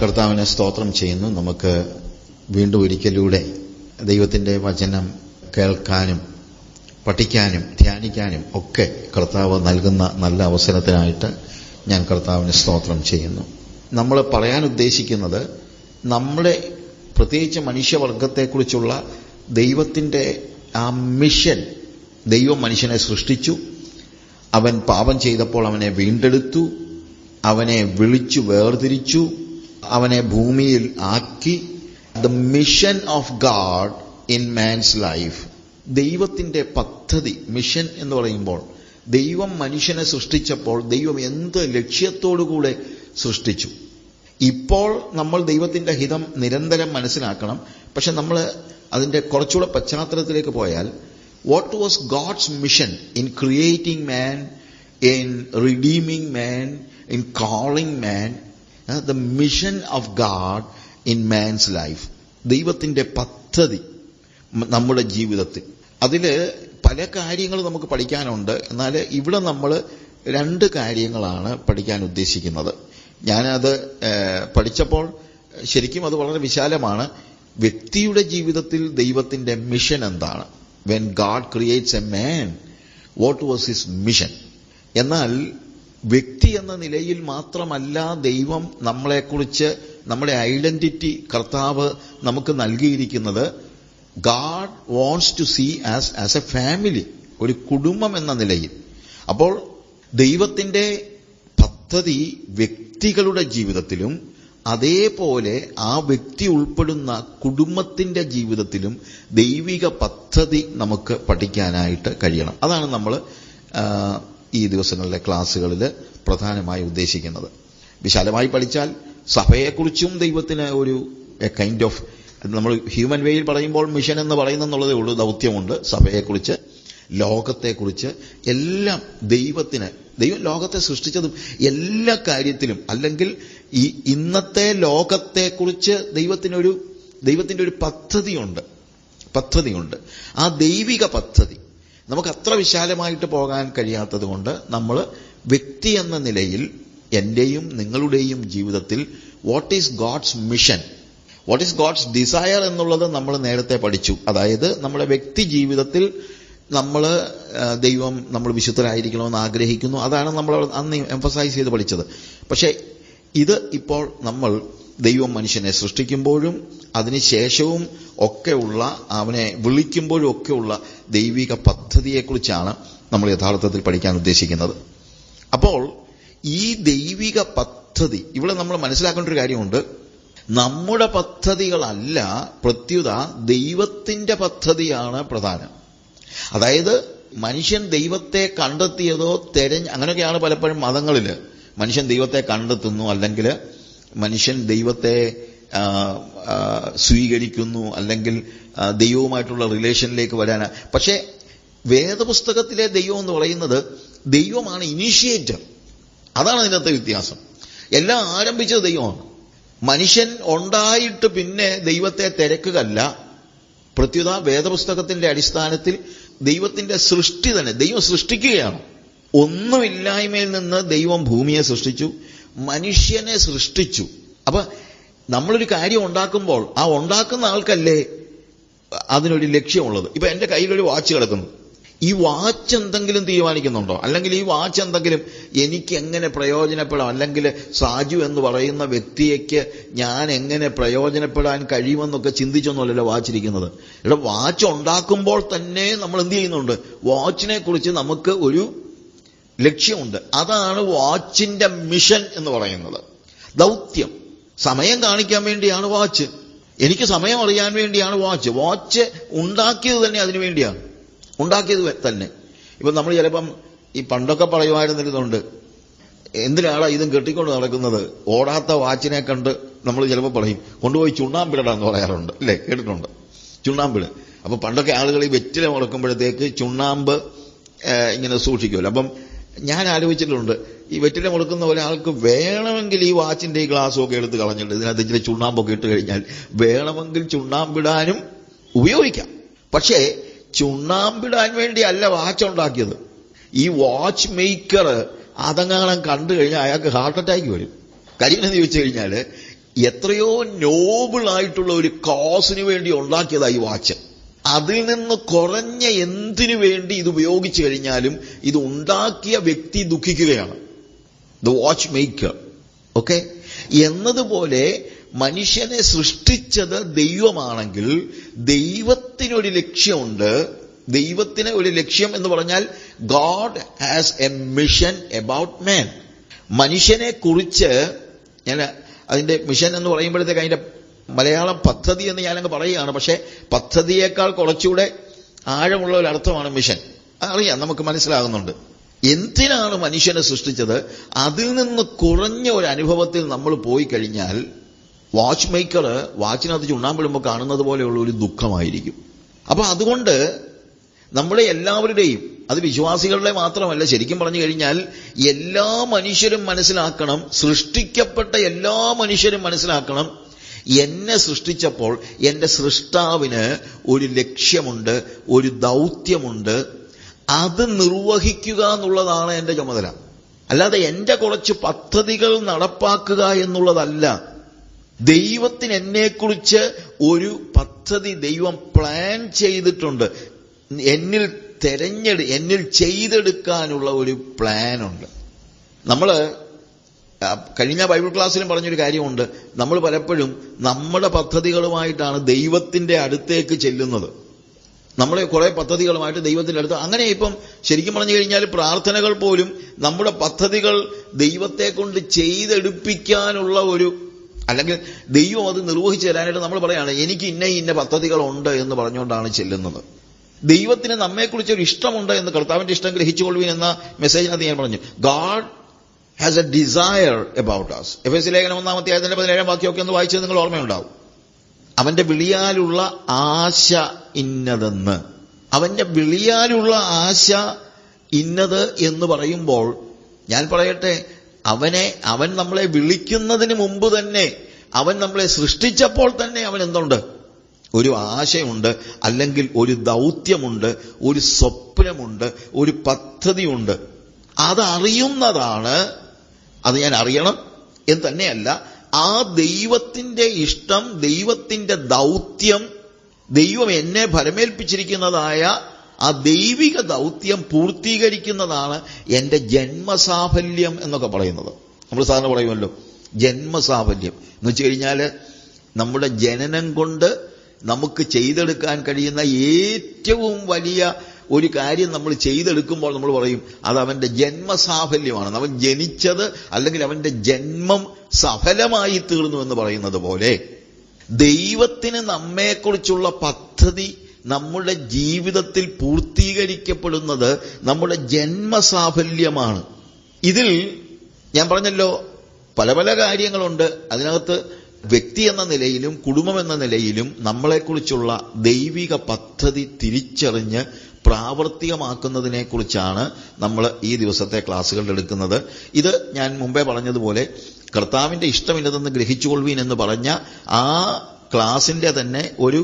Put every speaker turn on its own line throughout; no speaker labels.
കർത്താവിനെ സ്തോത്രം ചെയ്യുന്നു. നമുക്ക് വീണ്ടും ഒരിക്കലൂടെ ദൈവത്തിൻ്റെ വചനം കേൾക്കാനും പഠിക്കാനും ധ്യാനിക്കാനും ഒക്കെ കർത്താവ് നൽകുന്ന നല്ല അവസരത്തിനായിട്ട് ഞാൻ കർത്താവിനെ സ്തോത്രം ചെയ്യുന്നു. നമ്മൾ പറയാൻ ഉദ്ദേശിക്കുന്നത് നമ്മുടെ പ്രത്യേകിച്ച് മനുഷ്യവർഗത്തെക്കുറിച്ചുള്ള ദൈവത്തിൻ്റെ ആ മിഷൻ. ദൈവം മനുഷ്യനെ സൃഷ്ടിച്ചു, അവൻ പാപം ചെയ്തപ്പോൾ അവനെ വീണ്ടെടുത്തു, അവനെ വിളിച്ചു വേർതിരിച്ചു, അവനെ ഭൂമിയിൽ ആക്കി. The mission of God in man's life. ദൈവത്തിന്റെ പദ്ധതി, മിഷൻ എന്ന് പറയുമ്പോൾ ദൈവം മനുഷ്യനെ സൃഷ്ടിച്ചപ്പോൾ ദൈവം എന്ത് ലക്ഷ്യത്തോടുകൂടെ സൃഷ്ടിച്ചു. ഇപ്പോൾ നമ്മൾ ദൈവത്തിന്റെ ഹിതം നിരന്തരം മനസ്സിലാക്കണം. പക്ഷെ നമ്മൾ അതിന്റെ കുറച്ചുകൂടെ പശ്ചാത്തലത്തിലേക്ക് പോയാൽ, what was God's mission in creating man, in redeeming man, in calling man? The mission of God in man's life. ദൈവത്തിന്റെ പദ്ധതി നമ്മുടെ ജീവിതത്തിൽ. അതിൽ പല കാര്യങ്ങൾ നമുക്ക് പഠിക്കാനുണ്ട്. എന്നാൽ ഇവിടെ നമ്മൾ 2 കാര്യങ്ങളാണ് പഠിക്കാൻ ഉദ്ദേശിക്കുന്നത്. ഞാനത് പഠിച്ചപ്പോൾ ശരിക്കും അത് വളരെ വിശാലമാണ്. വ്യക്തിയുടെ ജീവിതത്തിൽ ദൈവത്തിന്റെ മിഷൻ എന്താണ്? When God creates a man, what was his mission? എന്നാൽ വ്യക്തി എന്ന നിലയിൽ മാത്രമല്ല ദൈവം നമ്മളെക്കുറിച്ച്, നമ്മുടെ ഐഡന്റിറ്റി കർത്താവ് നമുക്ക് നൽകിയിരിക്കുന്നത്. God wants to see us as a family, ഒരു കുടുംബം എന്ന നിലയിൽ. അപ്പോൾ ദൈവത്തിന്റെ പദ്ധതി വ്യക്തികളുടെ ജീവിതത്തിലും അതേപോലെ ആ വ്യക്തി ഉൾപ്പെടുന്ന കുടുംബത്തിന്റെ ജീവിതത്തിലും ദൈവിക പദ്ധതി നമുക്ക് പഠിക്കാനായിട്ട് കഴിയണം. അതാണ് നമ്മൾ ഈ ദിവസങ്ങളിലെ ക്ലാസ്സുകളിൽ പ്രധാനമായി ഉദ്ദേശിക്കുന്നത്. വിശാലമായി പഠിച്ചാൽ സഭയെക്കുറിച്ചും ദൈവത്തിന് ഒരു കൈൻഡ് ഓഫ്, നമ്മൾ ഹ്യൂമൻ വേയിൽ പറയുമ്പോൾ മിഷൻ എന്ന് പറയുന്നതേ ഉള്ളൂ. ദൗത്യമുണ്ട്. സഭയെക്കുറിച്ച്, ലോകത്തെക്കുറിച്ച് എല്ലാം ദൈവം ലോകത്തെ സൃഷ്ടിച്ചതും എല്ലാ കാര്യത്തിലും, അല്ലെങ്കിൽ ഈ ഇന്നത്തെ ലോകത്തെക്കുറിച്ച് ദൈവത്തിന്റെ ഒരു പദ്ധതിയുണ്ട്. ആ ദൈവിക പദ്ധതി നമുക്ക് അത്ര വിശാലമായിട്ട് പോകാൻ കഴിയാത്തത് കൊണ്ട് നമ്മൾ വ്യക്തി എന്ന നിലയിൽ എന്റെയും നിങ്ങളുടെയും ജീവിതത്തിൽ what is God's mission, what is God's desire എന്നുള്ളത് നമ്മൾ നേരത്തെ പഠിച്ചു. അതായത് നമ്മുടെ വ്യക്തി ജീവിതത്തിൽ നമ്മൾ വിശുദ്ധരായിരിക്കണമെന്ന് ആഗ്രഹിക്കുന്നു. അതാണ് നമ്മൾ അന്ന് എംഫസൈസ് ചെയ്ത് പഠിച്ചത്. പക്ഷേ ഇത് ഇപ്പോൾ നമ്മൾ ദൈവം മനുഷ്യനെ സൃഷ്ടിക്കുമ്പോഴും അതിനുശേഷവും ഒക്കെയുള്ള, അവനെ വിളിക്കുമ്പോഴും ഒക്കെയുള്ള ദൈവിക പദ്ധതിയെക്കുറിച്ചാണ് നമ്മൾ യഥാർത്ഥത്തിൽ പഠിക്കാൻ ഉദ്ദേശിക്കുന്നത്. അപ്പോൾ ഈ ദൈവിക പദ്ധതി ഇവിടെ നമ്മൾ മനസ്സിലാക്കേണ്ട ഒരു കാര്യമുണ്ട്. നമ്മുടെ പദ്ധതികളല്ല, പ്രത്യുത ദൈവത്തിന്റെ പദ്ധതിയാണ് പ്രധാനം. അതായത് മനുഷ്യൻ ദൈവത്തെ കണ്ടെത്തിയതോ അങ്ങനെയൊക്കെയാണ് പലപ്പോഴും മതങ്ങളിൽ. മനുഷ്യൻ ദൈവത്തെ കണ്ടെത്തുന്നു, അല്ലെങ്കിൽ മനുഷ്യൻ ദൈവത്തെ സ്വീകരിക്കുന്നു, അല്ലെങ്കിൽ ദൈവവുമായിട്ടുള്ള റിലേഷനിലേക്ക് വരാൻ. പക്ഷേ വേദപുസ്തകത്തിലെ ദൈവം എന്ന് പറയുന്നത് ദൈവമാണ് ഇനീഷ്യേറ്റർ. അതാണ് അതിനകത്തെ വ്യത്യാസം. എല്ലാം ആരംഭിച്ചത് ദൈവമാണ്. മനുഷ്യൻ ഉണ്ടായിട്ട് പിന്നെ ദൈവത്തെ തിരക്കുകയല്ല. പ്രത്യുത വേദപുസ്തകത്തിന്റെ അടിസ്ഥാനത്തിൽ ദൈവത്തിന്റെ സൃഷ്ടി തന്നെ, ദൈവം സൃഷ്ടിക്കുകയാണ്. ഒന്നുമില്ലായ്മയിൽ നിന്ന് ദൈവം ഭൂമിയെ സൃഷ്ടിച്ചു, മനുഷ്യനെ സൃഷ്ടിച്ചു. അപ്പൊ നമ്മളൊരു കാര്യം ഉണ്ടാക്കുമ്പോൾ ആ ഉണ്ടാക്കുന്ന ആൾക്കല്ലേ അതിനൊരു ലക്ഷ്യമുള്ളത്. ഇപ്പൊ എന്റെ കയ്യിലൊരു വാച്ച് കിടക്കുന്നു. ഈ വാച്ച് എന്തെങ്കിലും തീരുമാനിക്കുന്നുണ്ടോ? അല്ലെങ്കിൽ ഈ വാച്ച് എന്തെങ്കിലും എനിക്ക് എങ്ങനെ പ്രയോജനപ്പെടാം, അല്ലെങ്കിൽ സാജു എന്ന് പറയുന്ന വ്യക്തിക്ക് ഞാൻ എങ്ങനെ പ്രയോജനപ്പെടാൻ കഴിയുമെന്നൊക്കെ ചിന്തിച്ചൊന്നുമല്ലല്ലോ വാച്ചിരിക്കുന്നത്. ഇവിടെ വാച്ച് ഉണ്ടാക്കുമ്പോൾ തന്നെ നമ്മൾ എന്ത് ചെയ്യുന്നുണ്ട്? വാച്ചിനെ കുറിച്ച് നമുക്ക് ഒരു ലക്ഷ്യമുണ്ട്. അതാണ് വാച്ചിന്റെ മിഷൻ എന്ന് പറയുന്നത്. ദൗത്യം. സമയം കാണിക്കാൻ വേണ്ടിയാണ് വാച്ച്. എനിക്ക് സമയം അറിയാൻ വേണ്ടിയാണ് വാച്ച്. വാച്ച് ഉണ്ടാക്കിയത് തന്നെ അതിനു വേണ്ടിയാണ്. ഉണ്ടാക്കിയത് തന്നെ. ഇപ്പം നമ്മൾ ചിലപ്പം ഈ പണ്ടൊക്കെ പറയുമായിരുന്നിരുന്നുണ്ട്, എന്തിനാണ് ഇതും കെട്ടിക്കൊണ്ട് നടക്കുന്നത്? ഓടാത്ത വാച്ചിനെ കണ്ട് നമ്മൾ ചിലപ്പോൾ പറയും, കൊണ്ടുപോയി ചുണ്ണാമ്പിടടാന്ന് പറയാറുണ്ട്, അല്ലേ? കേട്ടിട്ടുണ്ട്, ചുണ്ണാമ്പിട്. അപ്പൊ പണ്ടൊക്കെ ആളുകൾ ഈ വെറ്റില മുടക്കുമ്പോഴത്തേക്ക് ചുണ്ണാമ്പ് ഇങ്ങനെ സൂക്ഷിക്കുമല്ലോ. അപ്പം ഞാൻ ആലോചിച്ചിട്ടുണ്ട്, ഈ വെറ്റില മുടക്കുന്ന ഒരാൾക്ക് വേണമെങ്കിൽ ഈ വാച്ചിന്റെ ഈ ഗ്ലാസ്സും ഒക്കെ എടുത്ത് കളഞ്ഞിട്ട് ഇതിനകത്ത് ഇച്ചിരി ചുണ്ണാമ്പൊക്കെ ഇട്ട് കഴിഞ്ഞാൽ വേണമെങ്കിൽ ചുണ്ണാമ്പിടാനും ഉപയോഗിക്കാം. പക്ഷേ ചുണ്ണാമ്പിടാൻ വേണ്ടിയല്ല വാച്ച് ഉണ്ടാക്കിയത്. ഈ വാച്ച് മേക്കർ അതങ്ങാണം കണ്ടു കഴിഞ്ഞാൽ അയാൾക്ക് ഹാർട്ട് അറ്റാക്ക് വരും. കാര്യം എന്ന് ചോദിച്ചു കഴിഞ്ഞാൽ എത്രയോ നോബിളായിട്ടുള്ള ഒരു കോസിന് വേണ്ടി ഉണ്ടാക്കിയതായി വാച്ച്. അതിൽ നിന്ന് കുറഞ്ഞ എന്തിനു വേണ്ടി ഇത് ഉപയോഗിച്ചു കഴിഞ്ഞാലും ഇത് ഉണ്ടാക്കിയ വ്യക്തി ദുഃഖിക്കുകയാണ്, ദ വാച്ച് മേക്കർ. ഓക്കെ, എന്നതുപോലെ മനുഷ്യനെ സൃഷ്ടിച്ചത് ദൈവമാണെങ്കിൽ ദൈവത്തിനൊരു ലക്ഷ്യമുണ്ട്. ദൈവത്തിന് ഒരു ലക്ഷ്യം എന്ന് പറഞ്ഞാൽ God has a mission about man. മനുഷ്യനെ കുറിച്ച് ഞാൻ അതിന്റെ മിഷൻ എന്ന് പറയുമ്പോഴത്തേക്ക് അതിന്റെ മലയാളം പദ്ധതി എന്ന് ഞാനങ്ങ് പറയുകയാണ്. പക്ഷെ പദ്ധതിയേക്കാൾ കുറച്ചുകൂടെ ആഴമുള്ള ഒരു അർത്ഥമാണ് മിഷൻ. അറിയാം, നമുക്ക് മനസ്സിലാകുന്നുണ്ട്. എന്തിനാണ് മനുഷ്യനെ സൃഷ്ടിച്ചത്? അതിൽ നിന്ന് കുറഞ്ഞ ഒരു അനുഭവത്തിൽ നമ്മൾ പോയി കഴിഞ്ഞാൽ വാച്ച് മേക്കർ വാച്ചിനകത്ത് ചുണ്ണാമ്പിടുമ്പോൾ കാണുന്നത് പോലെയുള്ള ഒരു ദുഃഖമായിരിക്കും. അപ്പൊ അതുകൊണ്ട് നമ്മുടെ എല്ലാവരുടെയും, അത് വിശ്വാസികളുടെ മാത്രമല്ല, ശരിക്കും പറഞ്ഞു കഴിഞ്ഞാൽ എല്ലാ മനുഷ്യരും മനസ്സിലാക്കണം, സൃഷ്ടിക്കപ്പെട്ട എല്ലാ മനുഷ്യരും മനസ്സിലാക്കണം, എന്നെ സൃഷ്ടിച്ചപ്പോൾ എന്റെ സൃഷ്ടാവിന് ഒരു ലക്ഷ്യമുണ്ട്, ഒരു ദൗത്യമുണ്ട്. അത് നിർവഹിക്കുക എന്നുള്ളതാണ് എന്റെ ചുമതല. അല്ലാതെ എന്റെ കുറച്ച് പദ്ധതികൾ നടപ്പാക്കുക എന്നുള്ളതല്ല. ദൈവത്തിന് എന്നെക്കുറിച്ച് ഒരു പദ്ധതി ദൈവം പ്ലാൻ ചെയ്തിട്ടുണ്ട്. എന്നിൽ ചെയ്തെടുക്കാനുള്ള ഒരു പ്ലാനുണ്ട്. നമ്മള് കഴിഞ്ഞ ബൈബിൾ ക്ലാസ്സിലും പറഞ്ഞൊരു കാര്യമുണ്ട്. നമ്മൾ പലപ്പോഴും നമ്മുടെ പദ്ധതികളുമായിട്ടാണ് ദൈവത്തിന്റെ അടുത്തേക്ക് ചെല്ലുന്നത്. നമ്മൾ കുറെ പദ്ധതികളുമായിട്ട് ദൈവത്തിന്റെ അടുത്ത്, അങ്ങനെ ഇപ്പം ശരിക്കും പറഞ്ഞു കഴിഞ്ഞാൽ പ്രാർത്ഥനകൾ പോലും നമ്മുടെ പദ്ധതികൾ ദൈവത്തെ കൊണ്ട് ചെയ്തെടുപ്പിക്കാനുള്ള ഒരു, അല്ലെങ്കിൽ ദൈവം അത് നിർവഹിച്ചു തരാനായിട്ട് നമ്മൾ പറയാണ് എനിക്ക് ഇന്ന പദ്ധതികളുണ്ട് എന്ന് പറഞ്ഞുകൊണ്ടാണ് ചെല്ലുന്നത്. ദൈവത്തിന് നമ്മെക്കുറിച്ച് ഒരു ഇഷ്ടമുണ്ട് എന്ന്, കർത്താവിന്റെ ഇഷ്ടം ഗ്രഹിച്ചുകൊള്ളുവിൻ എന്ന മെസ്സേജിനകത്ത് ഞാൻ പറഞ്ഞു. God has a desire about us. എഫെസ്യ ലേഖനം 1-ാം വാക്യമൊക്കെ ഒന്ന് വായിച്ചത് നിങ്ങൾ ഓർമ്മയുണ്ടാവും. അവന്റെ വിളിയാലുള്ള ആശ ഇന്നതെന്ന്. അവന്റെ വിളിയാലുള്ള ആശ ഇന്നത് എന്ന് പറയുമ്പോൾ ഞാൻ പറയട്ടെ, അവൻ നമ്മളെ വിളിക്കുന്നതിന് മുമ്പ് തന്നെ, അവൻ നമ്മളെ സൃഷ്ടിച്ചപ്പോൾ തന്നെ അവൻ എന്തുണ്ട്? ഒരു ആശയുണ്ട്, അല്ലെങ്കിൽ ഒരു ദൗത്യമുണ്ട്, ഒരു സ്വപ്നമുണ്ട്, ഒരു പദ്ധതിയുണ്ട്. അതറിയുന്നതാണ്. അത് ഞാൻ അറിയണം എന്ന് തന്നെയല്ല, ആ ദൈവത്തിന്റെ ഇഷ്ടം, ദൈവത്തിന്റെ ദൗത്യം, ദൈവം എന്നെ ഫലമേൽപ്പിച്ചിരിക്കുന്നതായ ആ ദൈവിക ദൗത്യം പൂർത്തീകരിക്കുന്നതാണ് എന്റെ ജന്മസാഫല്യം എന്നൊക്കെ പറയുന്നത്. നമ്മൾ സാധാരണ പറയുമല്ലോ ജന്മസാഫല്യം എന്ന് വെച്ച് കഴിഞ്ഞാൽ നമ്മുടെ ജനനം കൊണ്ട് നമുക്ക് ചെയ്തെടുക്കാൻ കഴിയുന്ന ഏറ്റവും വലിയ ഒരു കാര്യം നമ്മൾ ചെയ്തെടുക്കുമ്പോൾ നമ്മൾ പറയും അത് അവന്റെ ജന്മസാഫല്യമാണ്. അവൻ ജനിച്ചത്, അല്ലെങ്കിൽ അവന്റെ ജന്മം സഫലമായി തീർന്നു എന്ന് പറയുന്നത് പോലെ ദൈവത്തിന് നമ്മെക്കുറിച്ചുള്ള പദ്ധതി നമ്മുടെ ജീവിതത്തിൽ പൂർത്തീകരിക്കപ്പെടുന്നത് നമ്മുടെ ജന്മസാഫല്യമാണ്. ഇതിൽ ഞാൻ പറഞ്ഞല്ലോ പല പല കാര്യങ്ങളുണ്ട്. അതിനകത്ത് വ്യക്തി എന്ന നിലയിലും കുടുംബം എന്ന നിലയിലും നമ്മളെക്കുറിച്ചുള്ള ദൈവിക പദ്ധതി തിരിച്ചറിഞ്ഞ് പ്രാവർത്തികമാക്കുന്നതിനെക്കുറിച്ചാണ് നമ്മൾ ഈ ദിവസത്തെ ക്ലാസ്സുകൾ എടുക്കുന്നത്. ഇത് ഞാൻ മുമ്പേ പറഞ്ഞതുപോലെ കർത്താവിന്റെ ഇഷ്ടമില്ലതെന്ന് ഗ്രഹിച്ചുകൊള്ളുവീൻ എന്ന് പറഞ്ഞ ആ ക്ലാസിന്റെ തന്നെ ഒരു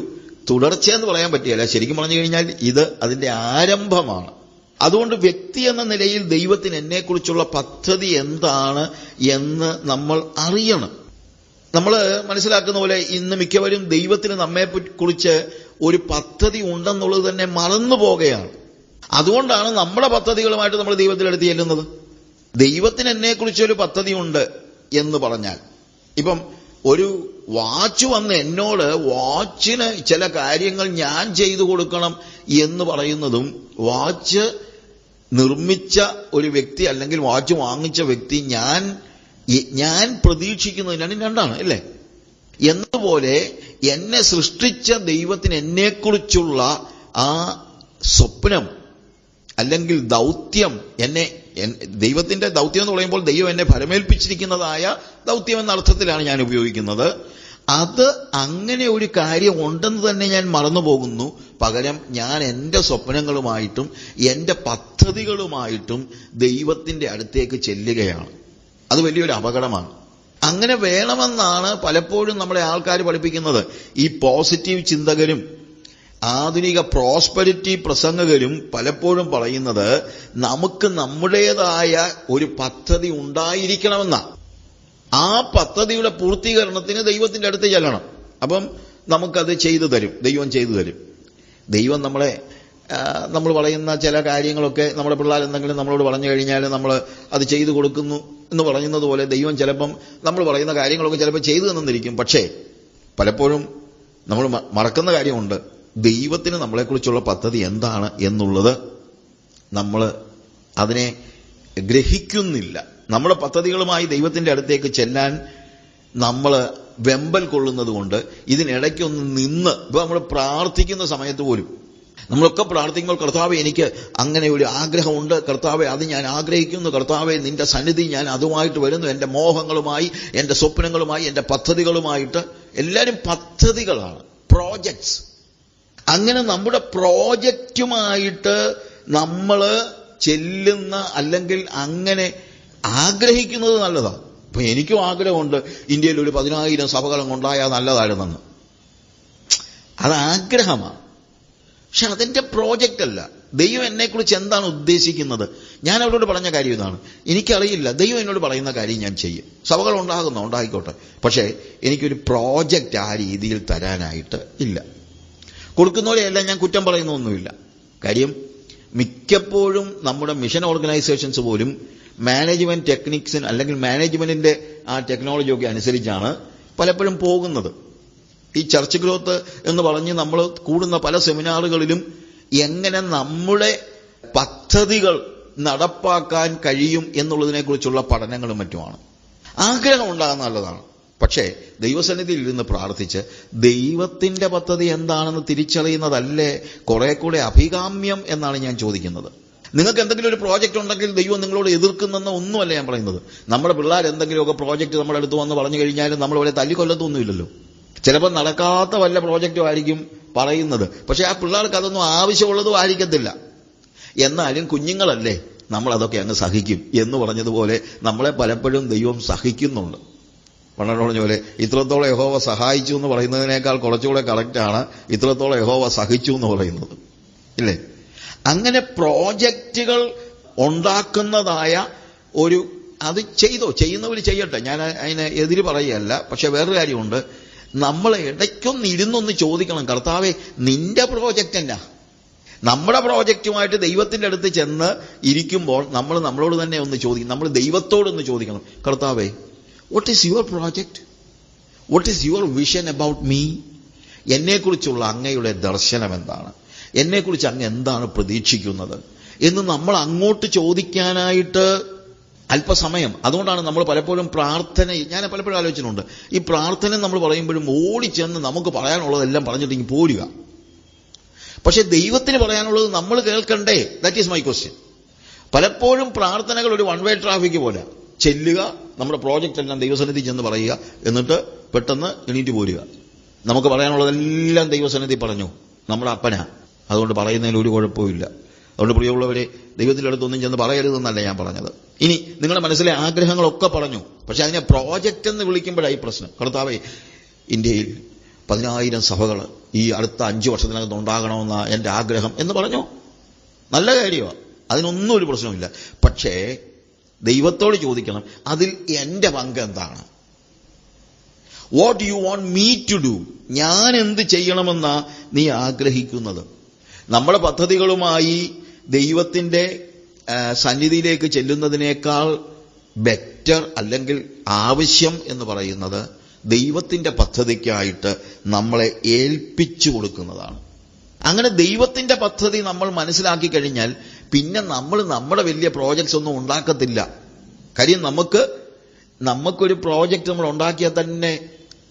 തുടർച്ചയെന്ന് പറയാൻ പറ്റില്ല. ശരിക്കും പറഞ്ഞു കഴിഞ്ഞാൽ ഇത് അതിന്റെ ആരംഭമാണ്. അതുകൊണ്ട് വ്യക്തി എന്ന നിലയിൽ ദൈവത്തിന് എന്നെക്കുറിച്ചുള്ള പദ്ധതി എന്താണ് എന്ന് നമ്മൾ അറിയണം. നമ്മൾ മനസ്സിലാക്കുന്ന പോലെ ഇന്ന് മിക്കവരും ദൈവത്തിന് നമ്മെക്കുറിച്ച് ഒരു പദ്ധതി ഉണ്ടെന്നുള്ളത് തന്നെ മറന്നു പോകുകയാണ്. അതുകൊണ്ടാണ് നമ്മുടെ പദ്ധതികളുമായിട്ട് നമ്മൾ ദൈവത്തിനടുത്ത് ചെല്ലുന്നത്. ദൈവത്തിന് എന്നെക്കുറിച്ചൊരു പദ്ധതി ഉണ്ട് എന്ന് പറഞ്ഞാൽ, ഇപ്പം ഒരു വാച്ച് വന്ന് എന്നോട് വാച്ചിന് ചില കാര്യങ്ങൾ ഞാൻ ചെയ്തു കൊടുക്കണം എന്ന് പറയുന്നതും, വാച്ച് നിർമ്മിച്ച ഒരു വ്യക്തി അല്ലെങ്കിൽ വാച്ച് വാങ്ങിച്ച വ്യക്തി ഞാൻ പ്രതീക്ഷിക്കുന്നതിനാണ് രണ്ടാണ് അല്ലേ? എന്നതുപോലെ എന്നെ സൃഷ്ടിച്ച ദൈവത്തിന് എന്നെക്കുറിച്ചുള്ള ആ സ്വപ്നം അല്ലെങ്കിൽ ദൗത്യം, ദൈവത്തിന്റെ ദൗത്യം എന്ന് പറയുമ്പോൾ ദൈവം എന്നെ ഫലമേൽപ്പിച്ചിരിക്കുന്നതായ ദൗത്യം എന്ന അർത്ഥത്തിലാണ് ഞാൻ ഉപയോഗിക്കുന്നത്. അത് അങ്ങനെ ഒരു കാര്യം ഉണ്ടെന്ന് തന്നെ ഞാൻ മറന്നുപോകുന്നു. പകരം ഞാൻ എന്റെ സ്വപ്നങ്ങളുമായിട്ടും എന്റെ പദ്ധതികളുമായിട്ടും ദൈവത്തിന്റെ അടുത്തേക്ക് ചെല്ലുകയാണ്. അത് വലിയൊരു അപകടമാണ്. അങ്ങനെ വേണമെന്നാണ് പലപ്പോഴും നമ്മളെ ആൾക്കാർ പഠിപ്പിക്കുന്നത്. ഈ പോസിറ്റീവ് ചിന്തകരും ആധുനിക പ്രോസ്പെരിറ്റി പ്രസംഗകരും പലപ്പോഴും പറയുന്നത് നമുക്ക് നമ്മുടേതായ ഒരു പദ്ധതി ഉണ്ടായിരിക്കണമെന്നാണ്. ആ പദ്ധതിയുടെ പൂർത്തീകരണത്തിന് ദൈവത്തിന്റെ അടുത്ത് ചെല്ലണം. അപ്പം നമുക്കത് ചെയ്തു തരും, ദൈവം ചെയ്തു തരും. ദൈവം നമ്മൾ പറയുന്ന ചില കാര്യങ്ങളൊക്കെ നമ്മുടെ പിള്ളേർ എന്തെങ്കിലും നമ്മളോട് പറഞ്ഞു കഴിഞ്ഞാൽ നമ്മൾ അത് ചെയ്തു കൊടുക്കുന്നു എന്ന് പറയുന്നത് പോലെ ദൈവം ചിലപ്പം നമ്മൾ പറയുന്ന കാര്യങ്ങളൊക്കെ ചിലപ്പോൾ ചെയ്തു തന്നിരിക്കും. പക്ഷേ പലപ്പോഴും നമ്മൾ മറക്കുന്ന കാര്യമുണ്ട്, ദൈവത്തിന് നമ്മളെക്കുറിച്ചുള്ള പദ്ധതി എന്താണ് എന്നുള്ളത് നമ്മൾ അതിനെ ഗ്രഹിക്കുന്നില്ല. നമ്മുടെ പദ്ധതികളുമായി ദൈവത്തിന്റെ അടുത്തേക്ക് ചെല്ലാൻ നമ്മൾ വെമ്പൽ കൊള്ളുന്നത് കൊണ്ട് ഇതിനിടയ്ക്കൊന്ന് നിന്ന്, ഇപ്പൊ നമ്മൾ പ്രാർത്ഥിക്കുന്ന സമയത്ത് പോലും നമ്മളൊക്കെ പ്രാർത്ഥിക്കുമ്പോൾ, കർത്താവെ എനിക്ക് അങ്ങനെ ഒരു ആഗ്രഹമുണ്ട്, കർത്താവെ അത് ഞാൻ ആഗ്രഹിക്കുന്നു, കർത്താവെ നിന്റെ സന്നിധി ഞാൻ അതുമായിട്ട് വരുന്നു, എൻ്റെ മോഹങ്ങളുമായി, എൻ്റെ സ്വപ്നങ്ങളുമായി, എൻ്റെ പദ്ധതികളുമായിട്ട്. എല്ലാവരും പദ്ധതികളാണ്, പ്രോജക്ട്സ്. അങ്ങനെ നമ്മുടെ പ്രോജക്റ്റുമായിട്ട് നമ്മൾ ചെല്ലുന്ന, അല്ലെങ്കിൽ അങ്ങനെ ആഗ്രഹിക്കുന്നത് നല്ലതാണ്. ഇപ്പൊ എനിക്കും ആഗ്രഹമുണ്ട് ഇന്ത്യയിൽ ഒരു 10,000 സഭകളും ഉണ്ടായാൽ നല്ലതായിരുന്നെന്ന്. അത് ആഗ്രഹമാണ്, പക്ഷെ അതെന്റെ പ്രോജക്റ്റ് അല്ല. ദൈവം എന്നെക്കുറിച്ച് എന്താണ് ഉദ്ദേശിക്കുന്നത്? ഞാൻ അവരോട് പറഞ്ഞ കാര്യം ഇതാണ്, എനിക്കറിയില്ല, ദൈവം എന്നോട് പറയുന്ന കാര്യം ഞാൻ ചെയ്യും. സഭകൾ ഉണ്ടായിക്കോട്ടെ, പക്ഷേ എനിക്കൊരു പ്രോജക്റ്റ് ആ രീതിയിൽ തരാനായിട്ട് ഇല്ല. കൊടുക്കുന്നവരെയെല്ലാം ഞാൻ കുറ്റം പറയുന്നൊന്നുമില്ല. കാര്യം മിക്കപ്പോഴും നമ്മുടെ മിഷൻ ഓർഗനൈസേഷൻസ് പോലും മാനേജ്മെന്റ് ടെക്നിക്സിന് അല്ലെങ്കിൽ മാനേജ്മെന്റിന്റെ ആ ടെക്നോളജിയൊക്കെ അനുസരിച്ചാണ് പലപ്പോഴും പോകുന്നത്. ഈ ചർച്ച് ഗ്രോത്ത് എന്ന് പറഞ്ഞ് നമ്മൾ കൂടുന്ന പല സെമിനാറുകളിലും എങ്ങനെ നമ്മുടെ പദ്ധതികൾ നടപ്പാക്കാൻ കഴിയും എന്നുള്ളതിനെക്കുറിച്ചുള്ള പഠനങ്ങളും മറ്റുമാണ്. ആഗ്രഹം ഉണ്ടാകുന്ന നല്ലതാണ്, പക്ഷേ ദൈവസന്നിധിയിൽ ഇരുന്ന് പ്രാർത്ഥിച്ച് ദൈവത്തിന്റെ പദ്ധതി എന്താണെന്ന് തിരിച്ചറിയുന്നതല്ലേ കുറെ കൂടെ അഭികാമ്യം എന്നാണ് ഞാൻ ചോദിക്കുന്നത്. നിങ്ങൾക്ക് എന്തെങ്കിലും ഒരു പ്രോജക്റ്റ് ഉണ്ടെങ്കിൽ ദൈവം നിങ്ങളോട് എതിർക്കുന്നെന്ന് ഒന്നുമല്ല ഞാൻ പറയുന്നത്. നമ്മുടെ പിള്ളേർ എന്തെങ്കിലുമൊക്കെ പ്രോജക്റ്റ് നമ്മുടെ അടുത്ത് വന്ന് പറഞ്ഞു കഴിഞ്ഞാലും നമ്മൾ അവരെ തല്ലിക്കൊല്ലത്തൊന്നുമില്ലല്ലോ. ചിലപ്പോൾ നടക്കാത്ത വല്ല പ്രോജക്റ്റും ആയിരിക്കും പറയുന്നത്, പക്ഷെ ആ പിള്ളേർക്ക് അതൊന്നും ആവശ്യമുള്ളതും ആയിരിക്കത്തില്ല. എന്നാലും കുഞ്ഞുങ്ങളല്ലേ, നമ്മൾ അതൊക്കെ അങ്ങ് സഹിക്കും എന്ന് പറഞ്ഞതുപോലെ നമ്മളെ പലപ്പോഴും ദൈവം സഹിക്കുന്നുണ്ട്. പണ്ടോട് പറഞ്ഞ പോലെ ഇത്രത്തോളം യഹോവ സഹായിച്ചു എന്ന് പറയുന്നതിനേക്കാൾ കുറച്ചുകൂടെ കറക്റ്റാണ് ഇത്രത്തോളം യഹോവ സഹിച്ചു എന്ന് പറയുന്നത്, ഇല്ലേ? അങ്ങനെ പ്രോജക്റ്റുകൾ ഉണ്ടാക്കുന്നതായ ഒരു, അത് ചെയ്യുന്നവർ ചെയ്യട്ടെ, ഞാൻ അതിനെ എതിര് പറയുകയല്ല. പക്ഷെ വേറൊരു കാര്യമുണ്ട്, നമ്മൾ ഇടയ്ക്കൊന്ന് ഇരുന്നൊന്ന് ചോദിക്കണം, കർത്താവേ നിന്റെ പ്രോജക്റ്റ് എന്നാ? നമ്മുടെ പ്രോജക്റ്റുമായിട്ട് ദൈവത്തിന്റെ അടുത്ത് ചെന്ന് ഇരിക്കുമ്പോൾ നമ്മൾ നമ്മളോട് തന്നെ ഒന്ന് ചോദിക്കണം, നമ്മൾ ദൈവത്തോടൊന്ന് ചോദിക്കണം, കർത്താവേ what is your project? What is your vision about me? എന്നെക്കുറിച്ചുള്ള അങ്ങയുടെ ദർശനം എന്താണ്? എന്നെക്കുറിച്ച് അങ്ങ് എന്താണ് പ്രതീക്ഷിക്കുന്നത് എന്ന് നമ്മൾ അങ്ങോട്ട് ചോദിക്കാനായിട്ട് അല്പസമയം. അതുകൊണ്ടാണ് നമ്മൾ പലപ്പോഴും ഞാൻ പലപ്പോഴും ആലോചിച്ചിട്ടുണ്ട്, ഈ പ്രാർത്ഥന നമ്മൾ പറയുമ്പോഴും ഓടിച്ചെന്ന് നമുക്ക് പറയാനുള്ളതെല്ലാം പറഞ്ഞിട്ട് ഇങ്ങ് പോരുക. പക്ഷെ ദൈവത്തിന് പറയാനുള്ളത് നമ്മൾ കേൾക്കണ്ടേ? That is my question. പലപ്പോഴും പ്രാർത്ഥനകൾ ഒരു വൺ വേ ട്രാഫിക് പോലെ, ചെല്ലുക, നമ്മുടെ പ്രോജക്റ്റ് എല്ലാം ദൈവസന്നിധി ചെന്ന് പറയുക, എന്നിട്ട് പെട്ടെന്ന് എണീറ്റ് പോരുക. നമുക്ക് പറയാനുള്ളതെല്ലാം ദൈവസന്നിധി പറഞ്ഞു, നമ്മുടെ അപ്പനാ, അതുകൊണ്ട് പറയുന്നതിൽ ഒരു കുഴപ്പമില്ല. അതുകൊണ്ട് പ്രിയമുള്ളവരെ, ദൈവത്തിന്റെ അടുത്തൊന്നും ചെന്ന് പറയരുതെന്നല്ല ഞാൻ പറഞ്ഞത്. ഇനി നിങ്ങളുടെ മനസ്സിലെ ആഗ്രഹങ്ങളൊക്കെ പറഞ്ഞു, പക്ഷെ അതിനെ പ്രോജക്റ്റ് എന്ന് വിളിക്കുമ്പോഴായി പ്രശ്നം. കർത്താവേ ഇന്ത്യയിൽ 10,000 സഭകൾ ഈ അടുത്ത 5 വർഷത്തിനകത്ത് ഉണ്ടാകണമെന്ന എൻ്റെ ആഗ്രഹം എന്ന് പറഞ്ഞു. നല്ല കാര്യമാണ്, അതിനൊന്നും ഒരു പ്രശ്നമില്ല. പക്ഷേ ദൈവത്തോട് ചോദിക്കണം, അതിൽ എൻ്റെ പങ്ക് എന്താണ്? What you want me to do? ഞാൻ എന്ത് ചെയ്യണമെന്നാ നീ ആഗ്രഹിക്കുന്നത്? നമ്മുടെ പദ്ധതികളുമായി ദൈവത്തിന്റെ സന്നിധിയിലേക്ക് ചെല്ലുന്നതിനേക്കാൾ ബെറ്റർ, അല്ലെങ്കിൽ ആവശ്യം എന്ന് പറയുന്നത് ദൈവത്തിന്റെ പദ്ധതിക്കായിട്ട് നമ്മളെ ഏൽപ്പിച്ചു കൊടുക്കുന്നതാണ്. അങ്ങനെ ദൈവത്തിന്റെ പദ്ധതി നമ്മൾ മനസ്സിലാക്കി കഴിഞ്ഞാൽ പിന്നെ നമ്മൾ നമ്മുടെ വലിയ പ്രോജക്ട്സ് ഒന്നും ഉണ്ടാക്കത്തില്ല. കാര്യം നമുക്കൊരു പ്രോജക്റ്റ് നമ്മൾ ഉണ്ടാക്കിയാൽ തന്നെ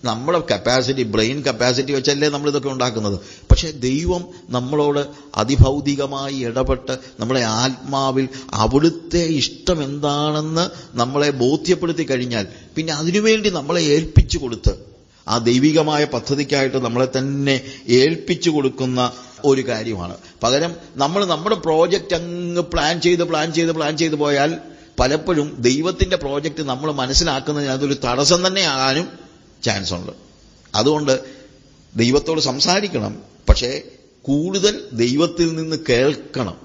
നമ്മുടെ കപ്പാസിറ്റി, ബ്രെയിൻ കപ്പാസിറ്റി വെച്ചല്ലേ നമ്മളിതൊക്കെ ഉണ്ടാക്കുന്നത്. പക്ഷെ ദൈവം നമ്മളോട് അതിഭൗതികമായി ഇടപെട്ട് നമ്മുടെ ആത്മാവിൽ അവിടുത്തെ ഇഷ്ടം എന്താണെന്ന് നമ്മളെ ബോധ്യപ്പെടുത്തി കഴിഞ്ഞാൽ പിന്നെ അതിനുവേണ്ടി നമ്മളെ ഏൽപ്പിച്ചു കൊടുത്ത് ആ ദൈവികമായ പദ്ധതിക്കായിട്ട് നമ്മളെ തന്നെ ഏൽപ്പിച്ചു കൊടുക്കുന്ന ഒരു കാര്യമാണ്. പകരം നമ്മൾ നമ്മുടെ പ്രോജക്റ്റ് അങ്ങ് പ്ലാൻ ചെയ്ത് പോയാൽ പലപ്പോഴും ദൈവത്തിന്റെ പ്രോജക്റ്റ് നമ്മൾ മനസ്സിലാക്കുന്നതിന് അതൊരു തടസ്സം തന്നെയാകാനും ചാൻസ് ഉണ്ട്. അതുകൊണ്ട് ദൈവത്തോട് സംസാരിക്കണം, പക്ഷേ കൂടുതൽ ദൈവത്തിൽ നിന്ന് കേൾക്കണം.